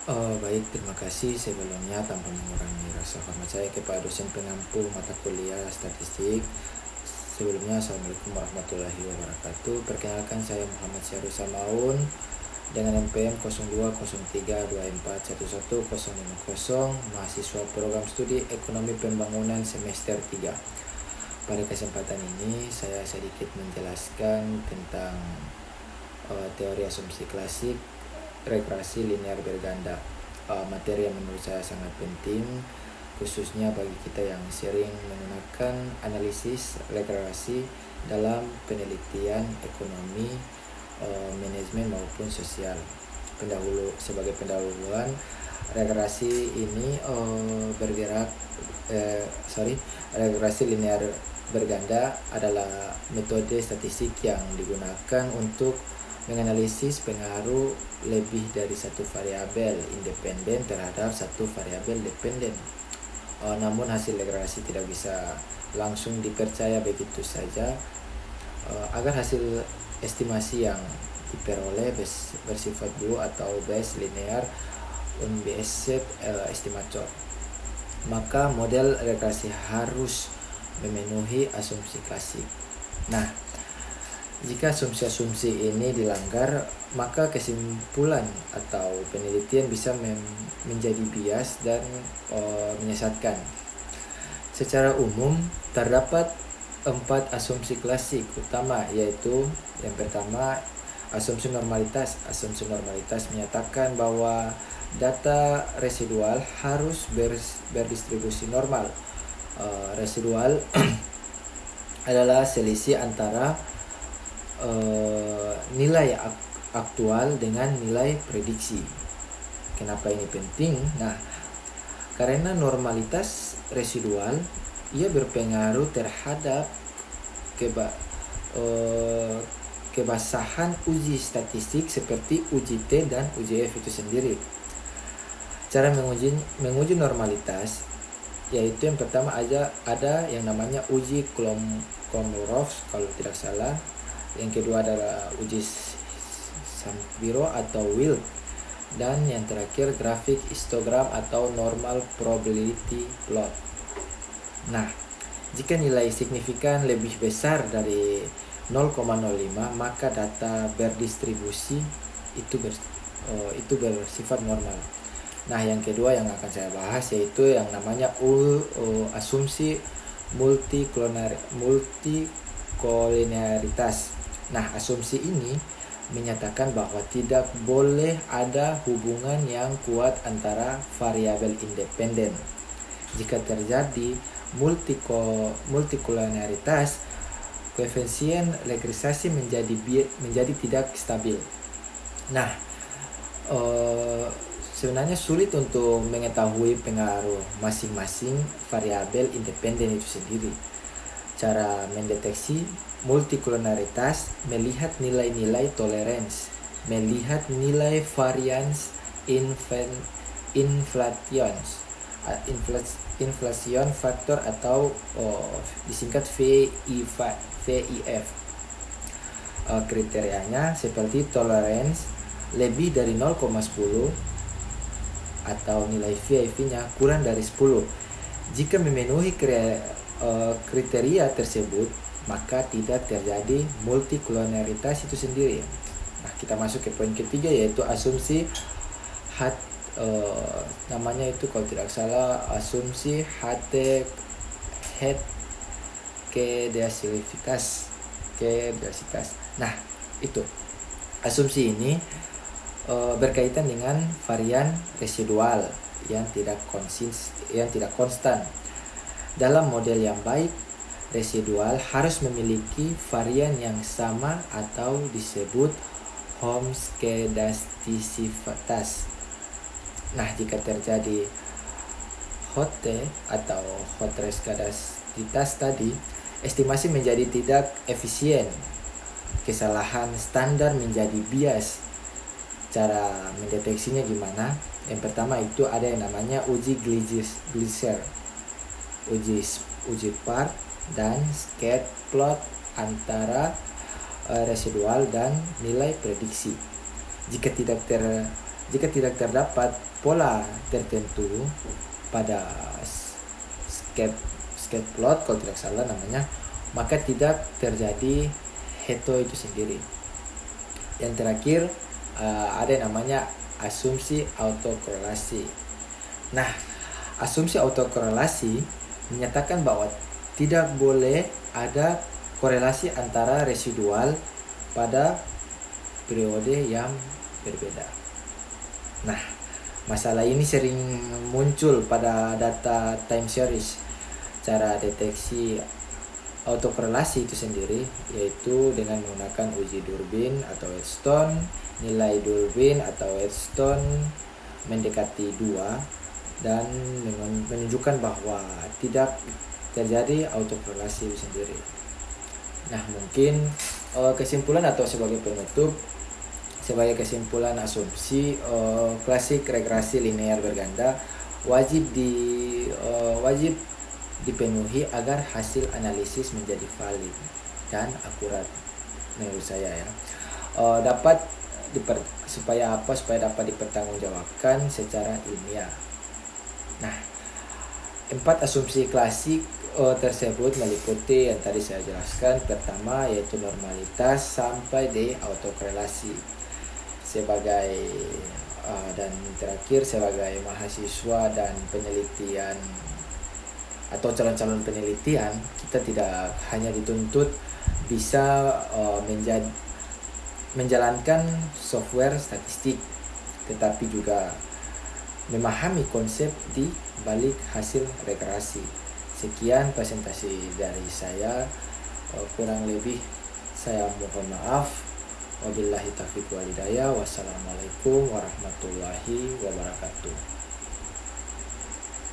Baik, terima kasih sebelumnya tanpa mengurangi rasa hormat saya kepada dosen pengampu mata kuliah statistik. Sebelumnya, Assalamualaikum warahmatullahi wabarakatuh. Perkenalkan, saya Muhammad Syarul Samaun dengan NPM 020324111050, mahasiswa program studi Ekonomi Pembangunan semester 3. Pada kesempatan ini, saya sedikit menjelaskan tentang teori asumsi klasik regresi linear berganda, materi yang menurut saya sangat penting khususnya bagi kita yang sering menggunakan analisis regresi dalam penelitian ekonomi, manajemen maupun sosial. Sebagai pendahuluan, regresi ini regresi linear berganda adalah metode statistik yang digunakan untuk menganalisis pengaruh lebih dari satu variabel independen terhadap satu variabel dependen. Namun hasil regresi tidak bisa langsung dipercaya begitu saja, agar hasil estimasi yang diperoleh bersifat blue atau base linear unbiased estimator, maka model regresi harus memenuhi asumsi klasik. Nah, jika asumsi-asumsi ini dilanggar, maka kesimpulan atau penelitian bisa menjadi bias dan menyesatkan. Secara umum, terdapat 4 asumsi klasik utama, yaitu yang pertama, asumsi normalitas. Asumsi normalitas menyatakan bahwa data residual harus berdistribusi normal. Residual adalah selisih antara nilai aktual dengan nilai prediksi. Kenapa ini penting? Nah, karena normalitas residual ia berpengaruh terhadap kebasahan uji statistik seperti uji T dan uji F itu sendiri. Cara menguji normalitas yaitu yang pertama ada yang namanya uji Kolmogorov kalau tidak salah. Yang kedua adalah uji Shapiro atau Will, dan yang terakhir grafik histogram atau normal probability plot. Nah, jika nilai signifikan lebih besar dari 0,05 maka data berdistribusi itu bersifat normal. Nah, yang kedua yang akan saya bahas yaitu yang namanya asumsi multikolinearitas. Nah, asumsi ini menyatakan bahwa tidak boleh ada hubungan yang kuat antara variabel independen. Jika terjadi multikolinearitas, koefisien regresasi menjadi tidak stabil. Nah, sebenarnya sulit untuk mengetahui pengaruh masing-masing variabel independen itu sendiri. Cara mendeteksi multikolinearitas melihat nilai-nilai tolerance, melihat nilai variance inflation factor atau disingkat VIF. Kriterianya seperti tolerance lebih dari 0,10 atau nilai VIF-nya kurang dari 10. Jika memenuhi kriteria tersebut, maka tidak terjadi multikolinearitas itu sendiri. Nah, kita masuk ke poin ketiga yaitu asumsi namanya itu kalau tidak salah asumsi kedesialitas. Nah, itu asumsi ini berkaitan dengan varian residual yang tidak konstan. Dalam model yang baik, residual harus memiliki varian yang sama atau disebut homoskedastisitas. Nah, jika terjadi hot atau homoskedastisitas tadi, estimasi menjadi tidak efisien. Kesalahan standar menjadi bias. Cara mendeteksinya gimana? Yang pertama itu ada yang namanya uji Gleiser, uji part dan scatter plot antara residual dan nilai prediksi. Jika tidak Jika tidak terdapat pola tertentu pada sketch plot kalau tidak salah namanya, maka tidak terjadi heto itu sendiri. Yang terakhir ada yang namanya asumsi autokorelasi. Nah, asumsi autokorelasi menyatakan bahwa tidak boleh ada korelasi antara residual pada periode yang berbeda. Nah, masalah ini sering muncul pada data time series. Cara deteksi autokorelasi itu sendiri yaitu dengan menggunakan uji Durbin atau Wheatstone. Nilai Durbin atau Wheatstone mendekati 2 dan menunjukkan bahwa tidak terjadi autokorelasi itu sendiri. Nah, mungkin kesimpulan atau sebagai penutup, sebagai kesimpulan asumsi klasik regresi linear berganda wajib dipenuhi agar hasil analisis menjadi valid dan akurat menurut saya ya. Supaya dapat dipertanggungjawabkan secara ilmiah. Nah, 4 asumsi klasik tersebut meliputi yang tadi saya jelaskan. Pertama yaitu normalitas sampai di autokorelasi. Dan terakhir sebagai mahasiswa dan penelitian atau calon-calon penelitian, kita tidak hanya dituntut bisa menjalankan software statistik, tetapi juga memahami konsep di balik hasil regresi. Sekian presentasi dari saya, kurang lebih saya mohon maaf. Wabillahi taufiq wal hidayah. Wassalamualaikum warahmatullahi wabarakatuh.